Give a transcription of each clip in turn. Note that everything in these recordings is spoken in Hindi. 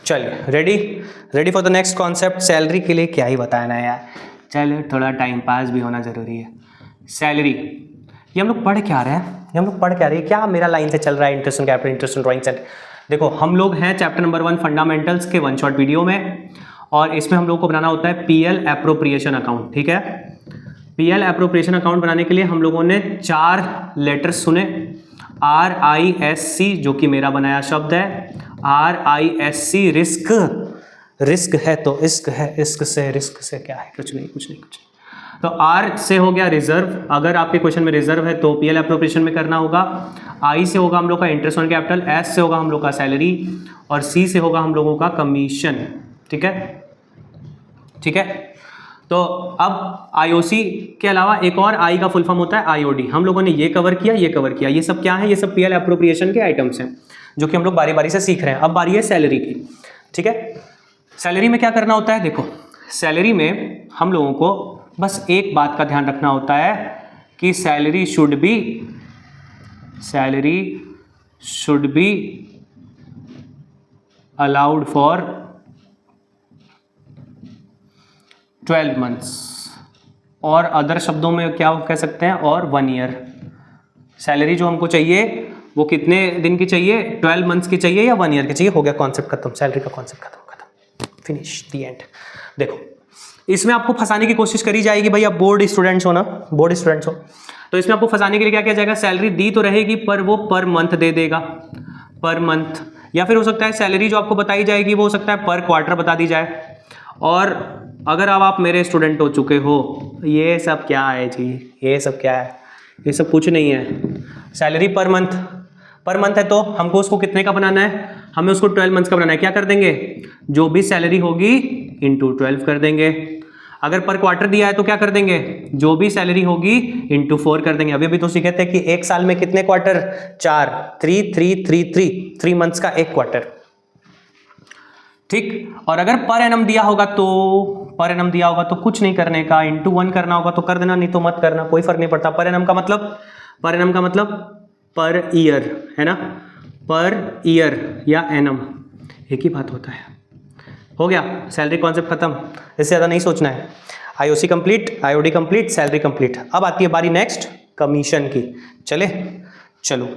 चलिए ready for the next concept. Salary के लिए क्या ही बताना है यार, चलो थोड़ा टाइम पास भी होना ज़रूरी है। सैलरी ये हम लोग पढ़ क्या रहे हैं, क्या मेरा लाइन से चल रहा है, interest on capital, interest on drawing set. देखो हम लोग हैं चैप्टर नंबर 1 फंडामेंटल्स के 1 शॉट वीडियो में, और इसमें हम लोग को बनाना होता है पीएल एप्रोप्रिएशन अकाउंट। ठीक है, पीएल एप्रोप्रिएशन अकाउंट बनाने के लिए हम लोगों ने 4 लेटर्स सुने, RISC जो कि मेरा बनाया शब्द है, RISC रिस्क है तो इश्क है, इश्क से रिस्क से क्या है, कुछ नहीं। तो R से हो गया रिजर्व, अगर आपके क्वेश्चन में रिजर्व है तो पीएल एप्रोप्रिएशन में करना होगा। I से होगा हम लोग का इंटरेस्ट ऑन कैपिटल, S से होगा हम लोग का सैलरी, और C से होगा हम लोगों का कमीशन। ठीक है। तो अब IOC के अलावा एक और I का फुल फॉर्म होता है IOD। हम लोगों ने ये कवर किया, ये सब क्या है, ये सब पीएल एप्रोप्रिएशन के आइटम्स हैं जो कि हम लोग बारी बारी से सीख रहे हैं। अब बारी है सैलरी की। ठीक है, सैलरी में क्या करना होता है, देखो सैलरी में हम लोगों को बस एक बात का ध्यान रखना होता है कि salary should be allowed for 12 months, और अदर शब्दों में क्या कह सकते हैं, और 1 ईयर। सैलरी जो हमको चाहिए वो कितने दिन की चाहिए, 12 मंथ्स की चाहिए या 1 ईयर की चाहिए। हो गया कॉन्सेप्ट खत्म, सैलरी का कॉन्सेप्ट खत्म, फिनिश दी एंड। देखो इसमें आपको फंसाने की कोशिश करी जाएगी, भाई आप बोर्ड स्टूडेंट्स हो, तो इसमें आपको फंसाने के लिए क्या किया जाएगा, सैलरी दी तो रहेगी पर वो पर मंथ दे देगा, पर मंथ, या फिर हो सकता है सैलरी जो आपको बताई जाएगी वो हो सकता है पर क्वार्टर बता दी जाए। और अगर अब आप मेरे स्टूडेंट हो चुके हो, ये सब क्या है जी, ये सब कुछ नहीं है। सैलरी पर मंथ है तो हमको उसको कितने का बनाना है, हमें उसको 12 मंथ्स का बनाना है। क्या कर देंगे, जो भी सैलरी होगी इंटू 12 कर देंगे। अगर पर क्वार्टर दिया है तो क्या कर देंगे, जो भी सैलरी होगी इंटू 4 कर देंगे। अभी तो सीखे थे कि एक साल में कितने क्वार्टर, 4, 3 मंथ्स का एक क्वार्टर। ठीक, और अगर पर एनम दिया होगा तो कुछ नहीं करने का, इंटू 1 करना होगा तो कर देना, नहीं तो मत करना, कोई फर्क नहीं पड़ता। पर एनम का मतलब पर ईयर है ना, पर ईयर या एनम एक ही बात होता है। हो गया, सैलरी कॉन्सेप्ट खत्म, इससे ज़्यादा नहीं सोचना है। IOC complete, IOD complete, salary complete. अब आती है बारी नेक्स्ट कमीशन की। चलो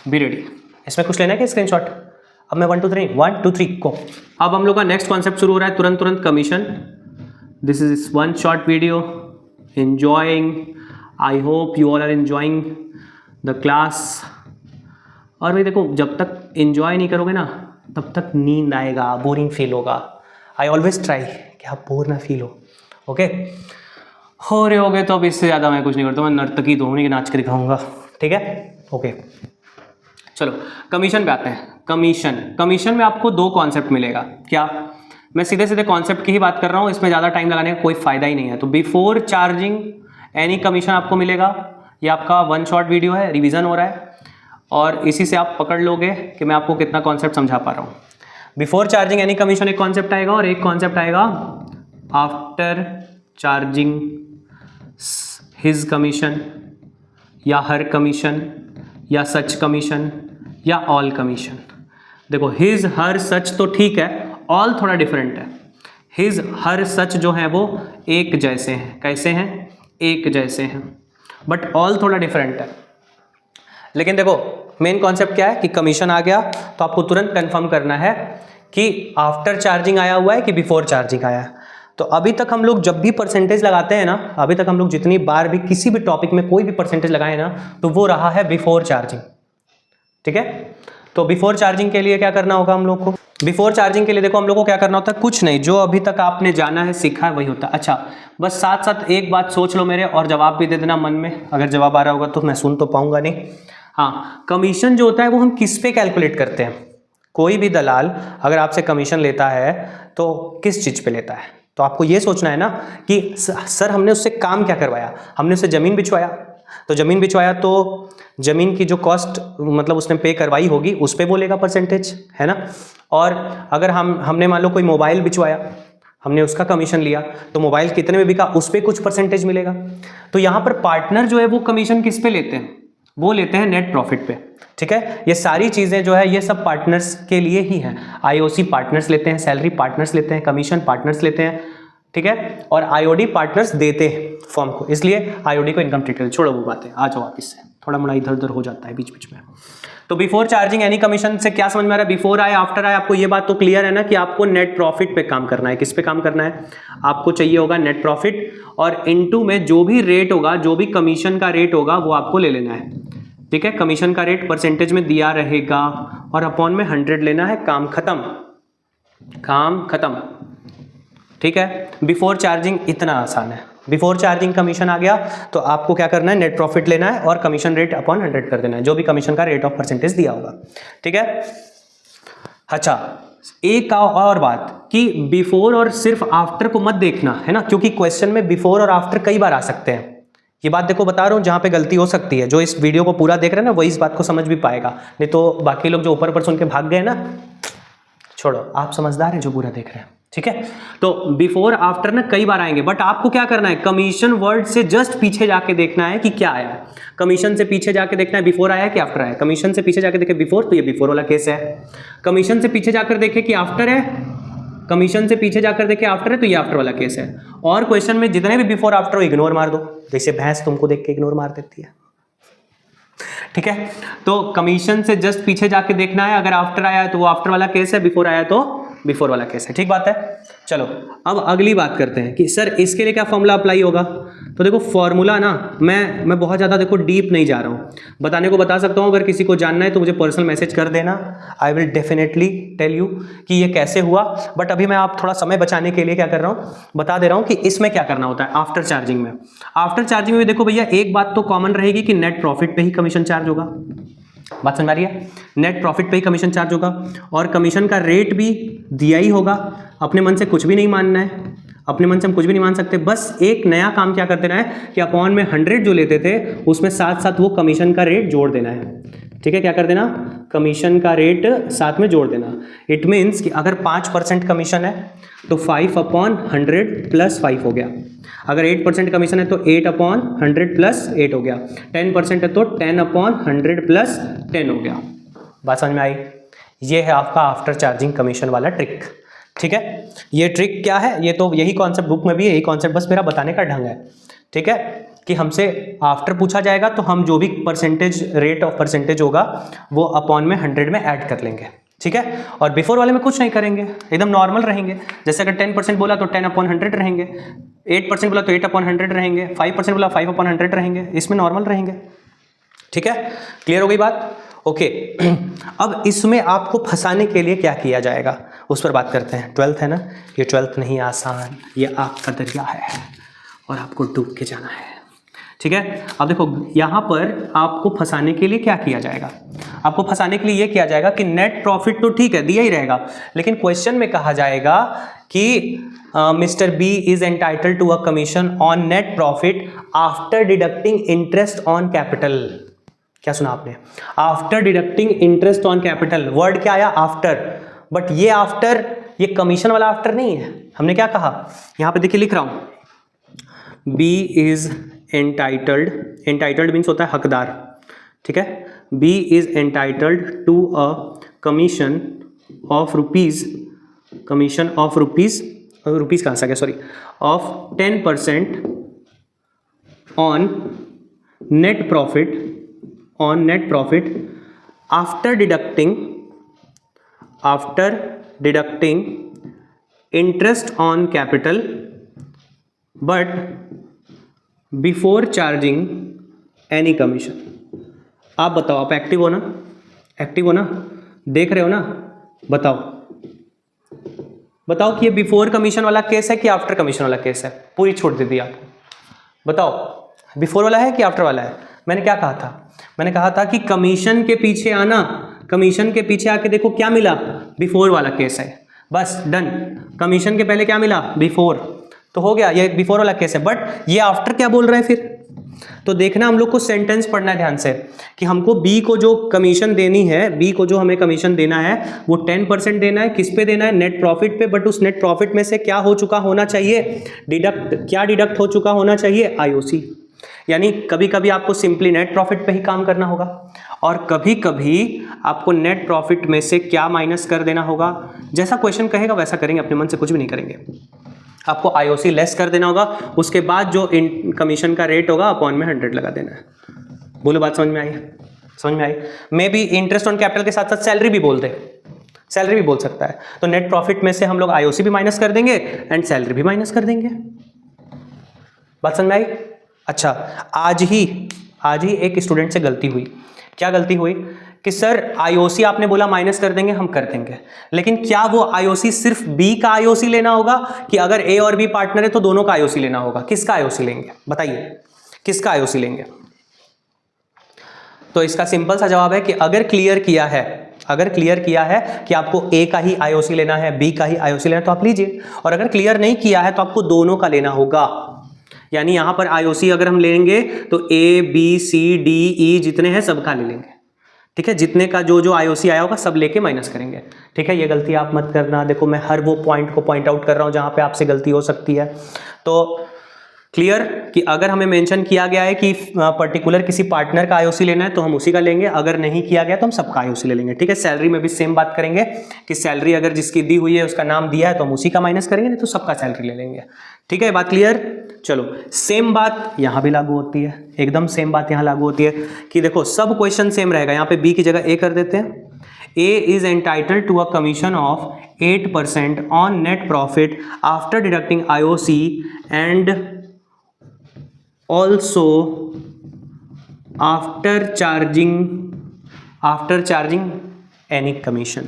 बी रेडी। इसमें कुछ लेना है क्या स्क्रीनशॉट? अब मैं 1 2 3 को, अब हम लोग का नेक्स्ट कॉन्सेप्ट शुरू हो रहा है तुरंत commission. This is 1 short video, enjoying, I hope you all are enjoying the class. और भाई देखो, जब तक एंजॉय नहीं करोगे ना तब तक नींद आएगा, बोरिंग फील होगा। आई ऑलवेज ट्राई कि आप बोर ना फील हो। ओके, हो रहे होगे तो अब इससे ज़्यादा मैं कुछ नहीं करता, मैं नर्तकी तो नहीं, नाच कर दिखाऊंगा। ठीक है, ओके चलो कमीशन पे आते हैं। कमीशन में आपको 2 कॉन्सेप्ट मिलेगा। क्या, मैं सीधे कॉन्सेप्ट की ही बात कर रहा हूँ, इसमें ज़्यादा टाइम लगाने का कोई फ़ायदा ही नहीं है। तो बिफोर चार्जिंग एनी कमीशन आपको मिलेगा। ये आपका 1 शॉर्ट वीडियो है, रिवीजन हो रहा है, और इसी से आप पकड़ लोगे कि मैं आपको कितना कॉन्सेप्ट समझा पा रहा हूँ। बिफोर चार्जिंग एनी कमीशन एक कॉन्सेप्ट आएगा, और एक कॉन्सेप्ट आएगा आफ्टर चार्जिंग हिज कमीशन, या हर कमीशन, या सच कमीशन, या ऑल कमीशन। देखो हिज हर सच तो ठीक है, ऑल थोड़ा डिफरेंट है। हिज हर सच जो है वो एक जैसे हैं, कैसे हैं, एक जैसे हैं, बट ऑल थोड़ा डिफरेंट है। लेकिन देखो मेन कॉन्सेप्ट क्या है कि कमीशन आ गया तो आपको तुरंत कंफर्म करना है कि आफ्टर चार्जिंग आया हुआ है कि बिफोर चार्जिंग आया है। तो अभी तक हम लोग जब भी परसेंटेज लगाते हैं ना, अभी तक हम लोग जितनी बार भी किसी भी टॉपिक में कोई भी परसेंटेज लगाए ना, तो वो रहा है बिफोर चार्जिंग। ठीक है, तो बिफोर चार्जिंग के लिए क्या करना होगा हम लोग को, बिफोर चार्जिंग के लिए देखो हम लोग को क्या करना होता है, कुछ नहीं, जो अभी तक आपने जाना है सीखा है वही होता है। अच्छा, बस साथ साथ एक बात सोच लो मेरे, और जवाब भी दे देना मन में, अगर जवाब आ रहा होगा तो मैं सुन तो पाऊंगा नहीं। हाँ, कमीशन जो होता है वो हम किस पे कैलकुलेट करते हैं। कोई भी दलाल अगर आपसे कमीशन लेता है तो किस चीज़ पे लेता है, तो आपको ये सोचना है ना कि सर हमने उससे काम क्या करवाया, हमने उससे ज़मीन बिछवाया, तो ज़मीन बिछवाया तो ज़मीन की जो कॉस्ट मतलब उसने पे करवाई होगी उस पे बोलेगा परसेंटेज, है ना। और अगर हमने मान लो कोई मोबाइल बिछवाया, हमने उसका कमीशन लिया, तो मोबाइल कितने में बिका उस पर कुछ परसेंटेज मिलेगा। तो यहाँ पर पार्टनर जो है वो कमीशन किस पे लेते हैं, वो लेते हैं नेट प्रॉफिट पे। ठीक है, ये सारी चीज़ें जो है ये सब पार्टनर्स के लिए ही हैं। आईओसी पार्टनर्स लेते हैं, सैलरी पार्टनर्स लेते हैं, कमीशन पार्टनर्स लेते हैं, ठीक है, और आईओडी पार्टनर्स देते हैं फर्म को, इसलिए आईओडी को इनकम ट्रीटमेंट। छोड़ो वो बातें, आ जाओ वापिस से, थोड़ा मोड़ा इधर उधर हो जाता है बीच बीच में। तो बिफोर चार्जिंग एनी कमीशन से क्या समझ में आ रहा है? बिफोर आए आफ्टर आए, आपको ये बात तो क्लियर है ना कि आपको नेट प्रॉफिट पे काम करना है। किस पे काम करना है? आपको चाहिए होगा नेट प्रॉफिट, और इनटू में जो भी रेट होगा, जो भी कमीशन का रेट होगा वो आपको ले लेना है। ठीक है, कमीशन का रेट परसेंटेज में दिया रहेगा और अपॉन में 100 लेना है। काम खत्म, काम खत्म। ठीक है, बिफोर चार्जिंग इतना आसान है। बिफोर चार्जिंग कमीशन आ गया तो आपको क्या करना है? नेट प्रॉफिट लेना है और कमीशन रेट अपॉन 100 कर देना है, जो भी कमीशन का रेट ऑफ परसेंटेज दिया होगा। ठीक है, अच्छा एक और बात कि बिफोर और सिर्फ आफ्टर को मत देखना है ना, क्योंकि क्वेश्चन में बिफोर और आफ्टर कई बार आ सकते हैं। ये बात देखो बता रहा हूँ, जहाँ पे गलती हो सकती है, जो इस वीडियो को पूरा देख रहे हैं ना वही इस बात को समझ भी पाएगा, नहीं तो बाकी लोग जो ऊपर ऊपर सुन के भाग गए ना, छोड़ो, आप समझदार हैं जो पूरा देख रहे हैं। ठीक है, तो बिफोर आफ्टर ना कई बार आएंगे, बट आपको क्या करना है? कमीशन वर्ड से जस्ट पीछे जाके देखना है कि क्या आया है। कमीशन से पीछे जाके देखना है बिफोर आया है कि आफ्टर आया है। कमीशन से पीछे जाके देखे बिफोर, तो ये बिफोर वाला केस है। कमीशन से पीछे जाकर देखे कि आफ्टर है, कमीशन से पीछे जाकर देखे आफ्टर है, तो ये आफ्टर वाला केस है। और क्वेश्चन में जितने भी बिफोर आफ्टर हो इग्नोर मार दो, जैसे भैंस तुमको देख के इग्नोर मार देती है। ठीक है, तो कमीशन से जस्ट पीछे जाके देखना है, अगर आफ्टर आया है तो वो आफ्टर वाला केस है, बिफोर आया तो बिफोर वाला केस है। ठीक बात है। चलो अब अगली बात करते हैं कि सर इसके लिए क्या फॉर्मूला अप्लाई होगा। तो देखो फॉर्मूला ना मैं बहुत ज़्यादा देखो डीप नहीं जा रहा हूँ, बताने को बता सकता हूँ, अगर किसी को जानना है तो मुझे पर्सनल मैसेज कर देना, I will definitely tell you कि ये कैसे हुआ। बट अभी मैं आप थोड़ा समय बचाने के लिए क्या कर रहा हूँ, बता दे रहा हूँ कि इसमें क्या करना होता है आफ्टर चार्जिंग में। आफ्टर चार्जिंग में देखो भैया एक बात तो कॉमन रहेगी कि नेट प्रॉफिट पे ही कमीशन चार्ज होगा। बात समझ आ रही है? नेट प्रॉफिट पे ही कमीशन चार्ज होगा और कमीशन का रेट भी दिया ही होगा। अपने मन से कुछ भी नहीं मानना है, अपने मन से हम कुछ भी नहीं मान सकते। बस एक नया काम क्या कर देना है कि अपॉन में 100 जो लेते थे उसमें साथ साथ वो कमीशन का रेट जोड़ देना है। ठीक है, क्या कर देना? कमीशन का रेट साथ में जोड़ देना। इट मीन्स कि अगर 5% कमीशन है तो 5/100 प्लस 5 हो गया। अगर 8% कमीशन है तो 8/100 प्लस 8 हो गया। 10% है तो 10/100 प्लस 10 हो गया। बात समझ में आई? ये है आपका आफ्टर चार्जिंग कमीशन वाला ट्रिक। ठीक है, ये ट्रिक क्या है? ये तो यही कॉन्सेप्ट बुक में भी है, यही कॉन्सेप्ट बस मेरा बताने का ढंग है। ठीक है, कि हमसे आफ्टर पूछा जाएगा तो हम जो भी परसेंटेज रेट ऑफ परसेंटेज होगा वो अपॉन में 100 में ऐड कर लेंगे। ठीक है, और बिफोर वाले में कुछ नहीं करेंगे, एकदम नॉर्मल रहेंगे। जैसे अगर 10% बोला तो 10/100 रहेंगे, 8% बोला तो 8/100 रहेंगे, 5% बोला 5/100 रहेंगे, इसमें नॉर्मल रहेंगे। ठीक है, क्लियर हो गई बात? ओके अब इसमें आपको फंसाने के लिए क्या किया जाएगा उस पर बात करते हैं। 12th है ना, ये 12th नहीं आसान, ये आपका दरिया है और आपको डूब के जाना है। ठीक है, अब देखो यहाँ पर आपको फंसाने के लिए क्या किया जाएगा। आपको फंसाने के लिए ये किया जाएगा कि नेट प्रॉफिट तो ठीक है दिया ही रहेगा, लेकिन क्वेश्चन में कहा जाएगा कि mister B is entitled to a commission on net profit after deducting interest on capital. क्या सुना आपने? After deducting interest on capital. Word क्या आया? आफ्टर। बट ये आफ्टर, ये कमीशन वाला आफ्टर नहीं है। हमने क्या कहा यहाँ पे देखिए, लिख रहा हूं, B is entitled, entitled means होता है हकदार। ठीक है, B is entitled to a commission of rupees, commission of rupees, rupees कहाँ से आ गया, sorry, of 10% on net profit, on net profit after deducting interest on capital but before charging any commission. आप बताओ, आप एक्टिव हो ना? एक्टिव हो ना? देख रहे हो ना? बताओ बताओ कि ये बिफोर कमीशन वाला केस है कि आफ्टर कमीशन वाला केस है? पूरी छूट दे दी आपको, बताओ बिफोर वाला है कि आफ्टर वाला है? मैंने क्या कहा था? मैंने कहा था कि कमीशन के पीछे आना, कमीशन के पीछे आके देखो क्या मिला, बिफोर वाला केस है, बस डन। कमीशन के पहले क्या मिला? बिफोर, तो हो गया, ये बिफोर वाला केस है। बट ये आफ्टर क्या बोल रहा है फिर? तो देखना, हम लोग को सेंटेंस पढ़ना है ध्यान से कि हमको बी को जो कमीशन देनी है, बी को जो हमें कमीशन देना है वो 10% देना है। किस पे देना है? नेट प्रॉफिट पे। बट उस नेट प्रॉफिट में से क्या हो चुका होना चाहिए? डिडक्ट। क्या डिडक्ट हो चुका होना चाहिए? आईओसी। यानी कभी कभी आपको सिंपली नेट प्रॉफिट पे ही काम करना होगा और कभी कभी आपको नेट प्रॉफिट में से क्या माइनस कर देना होगा, जैसा क्वेश्चन कहेगा वैसा करेंगे, अपने मन से कुछ भी नहीं करेंगे। आपको आईओसी लेस कर देना होगा, उसके बाद जो कमीशन का रेट होगा अपॉन में 100 लगा देना है। बोलो बात समझ में आई? समझ में आई? Maybe interest on capital के साथ साथ सैलरी भी बोल दे, सैलरी भी बोल सकता है। तो नेट प्रॉफिट में से हम लोग आईओसी भी माइनस कर देंगे एंड सैलरी भी माइनस कर देंगे। बात समझ में आई? अच्छा, आज ही एक स्टूडेंट से गलती हुई। क्या गलती हुई कि सर आईओसी आपने बोला माइनस कर देंगे, हम कर देंगे, लेकिन क्या वो आईओसी सिर्फ बी का आईओसी लेना होगा कि अगर ए और बी पार्टनर है तो दोनों का आईओसी लेना होगा? किसका आईओसी लेंगे बताइए, किसका आईओसी लेंगे? तो इसका सिंपल सा जवाब है कि अगर क्लियर किया है कि आपको ए का ही आईओसी लेना है, बी का ही आईओसी लेना है तो आप लीजिए, और अगर क्लियर नहीं किया है तो आपको दोनों का लेना होगा। यानी यहां पर आईओसी अगर हम लेंगे तो A B C D E जितने हैं सबका ले लेंगे, ठीक है? जितने का जो आईओसी आया होगा सब लेके माइनस करेंगे, ठीक है? ये गलती आप मत करना। देखो मैं हर वो पॉइंट को पॉइंट आउट कर रहा हूं जहां पे आपसे गलती हो सकती है। तो क्लियर कि अगर हमें मेंशन किया गया है कि पर्टिकुलर किसी पार्टनर का आईओसी लेना है तो हम उसी का लेंगे, अगर नहीं किया गया तो हम सबका आईओसी ले लेंगे, ठीक है? सैलरी में भी सेम बात करेंगे कि सैलरी अगर जिसकी दी हुई है उसका नाम दिया है तो हम उसी का माइनस करेंगे, नहीं तो सबका सैलरी ले लेंगे, ठीक है? बात क्लियर? चलो, सेम बात यहां भी लागू होती है, एकदम सेम बात यहां लागू होती है कि देखो सब क्वेश्चन सेम रहेगा। यहां पे बी की जगह ए कर देते हैं। A is entitled to a commission of 8% on net profit after deducting IOC and also after charging any commission,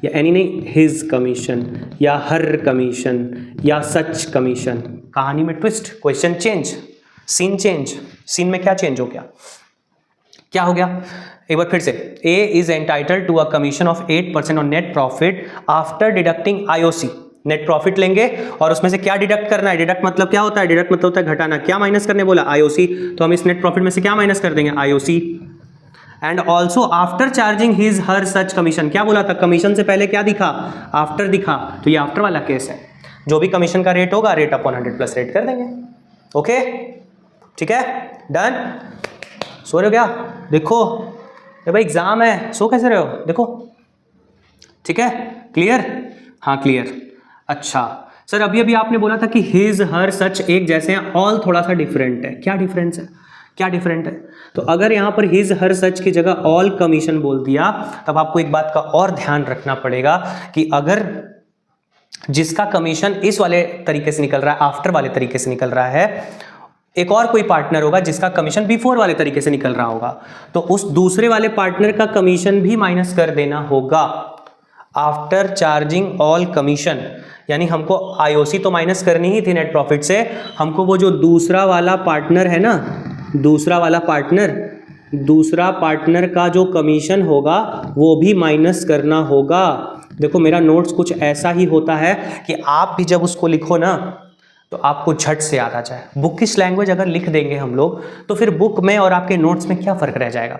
या any नहीं, his commission या her commission या such commission। कहानी में twist, question change, scene change. Scene में क्या चेंज हो गया? क्या हो गया? एक बार फिर से, A is entitled to a commission of 8% on net profit after deducting IOC। Net profit लेंगे और उसमें से क्या डिडक्ट करना है? डिडक्ट मतलब क्या होता है? डिडक्ट मतलब होता है घटाना। क्या माइनस करने बोला? आईओसी। तो हम इस नेट प्रॉफिट में से क्या माइनस कर देंगे? IOC. And also after charging his her such commission. क्या बोला था? कमीशन से पहले क्या दिखा? आफ्टर दिखा। तो ये आफ्टर वाला केस है। जो भी कमीशन का रेट होगा रेट अपॉन 100 प्लस रेट कर देंगे। ओके, ठीक है, डन। सो रहे हो क्या? देखो भाई एग्जाम है, सो कैसे रहे हो? देखो, ठीक है, क्लियर? हाँ क्लियर। अच्छा सर, अभी आपने बोला था कि हिज हर सच एक जैसे हैं, ऑल थोड़ा सा डिफरेंट है। क्या डिफरेंस है? क्या डिफरेंट है? तो अगर यहां पर हिज हर सच की जगह ऑल कमीशन बोल दिया तब आपको एक बात का और ध्यान रखना पड़ेगा कि अगर जिसका कमीशन इस वाले तरीके से निकल रहा है, आफ्टर वाले तरीके से निकल रहा है, एक और कोई पार्टनर होगा जिसका कमीशन बिफोर वाले तरीके से निकल रहा होगा, तो उस दूसरे वाले पार्टनर का कमीशन भी माइनस कर देना होगा आफ्टर चार्जिंग ऑल कमीशन। यानी हमको आईओसी तो माइनस करनी ही थी नेट प्रॉफिट से, हमको वो जो दूसरा वाला पार्टनर है ना, दूसरा पार्टनर का जो कमीशन होगा वो भी माइनस करना होगा। देखो मेरा नोट्स कुछ ऐसा ही होता है कि आप भी जब उसको लिखो ना तो आपको झट से याद आ जाए। बुकिश लैंग्वेज अगर लिख देंगे हम लोग तो फिर बुक में और आपके नोट्स में क्या फर्क रह जाएगा?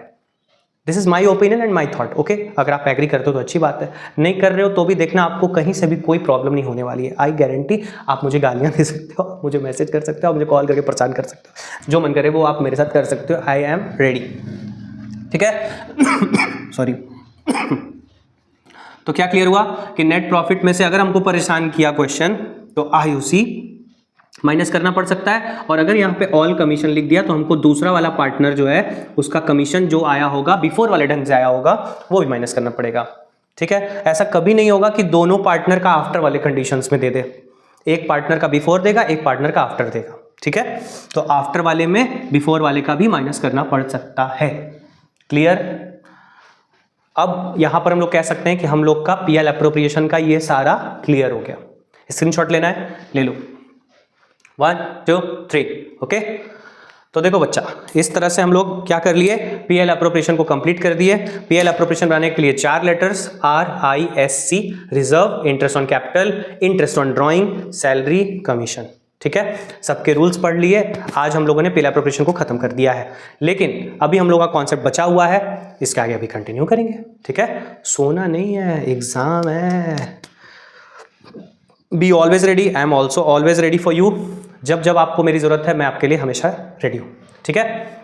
This is my opinion and my thought. Okay, अगर आप एग्री करते हो तो अच्छी बात है, नहीं कर रहे हो तो भी देखना आपको कहीं से भी कोई प्रॉब्लम नहीं होने वाली है। I guarantee. आप मुझे गालियां दे सकते हो, आप मुझे मैसेज कर सकते हो, आप मुझे कॉल करके परेशान कर सकते हो, जो मन करे वो आप मेरे साथ कर सकते हो। आई एम रेडी, ठीक है। सॉरी। तो क्या क्लियर हुआ कि नेट प्रॉफिट में से अगर हमको परेशान किया क्वेश्चन तो आईओसी माइनस करना पड़ सकता है, और अगर यहाँ पे ऑल कमीशन लिख दिया तो हमको दूसरा वाला पार्टनर जो है उसका कमीशन जो आया होगा बिफोर वाले ढंग से आया होगा वो भी माइनस करना पड़ेगा, ठीक है। ऐसा कभी नहीं होगा कि दोनों पार्टनर का आफ्टर वाले कंडीशंस में दे दे, एक पार्टनर का बिफोर देगा, एक पार्टनर का आफ्टर देगा, ठीक है। तो आफ्टर वाले में बिफोर वाले का भी माइनस करना पड़ सकता है। क्लियर? अब यहां पर हम लोग कह सकते हैं कि हम लोग का पीएल एप्रोप्रिएशन का ये सारा क्लियर हो गया। स्क्रीनशॉट लेना है, ले लो। 1 2 3। ओके, तो देखो बच्चा, इस तरह से हम लोग क्या कर लिए, पीएल एप्रोप्रिएशन को कंप्लीट कर दिए। पीएल एप्रोप्रिएशन बनाने के लिए 4 letters RISC, reserve, interest on capital, interest on drawing, salary, commission, ठीक है। सबके रूल्स पढ़ लिए। आज हम लोगों ने पीएल एप्रोप्रिएशन को खत्म कर दिया है, लेकिन अभी हम लोग का कॉन्सेप्ट बचा हुआ है, इसके आगे अभी कंटिन्यू करेंगे, ठीक है। सोना नहीं है, एग्जाम है। Be always ready, I am also always ready for you. जब जब आपको मेरी ज़रूरत है मैं आपके लिए हमेशा रेडी हूँ। ठीक है।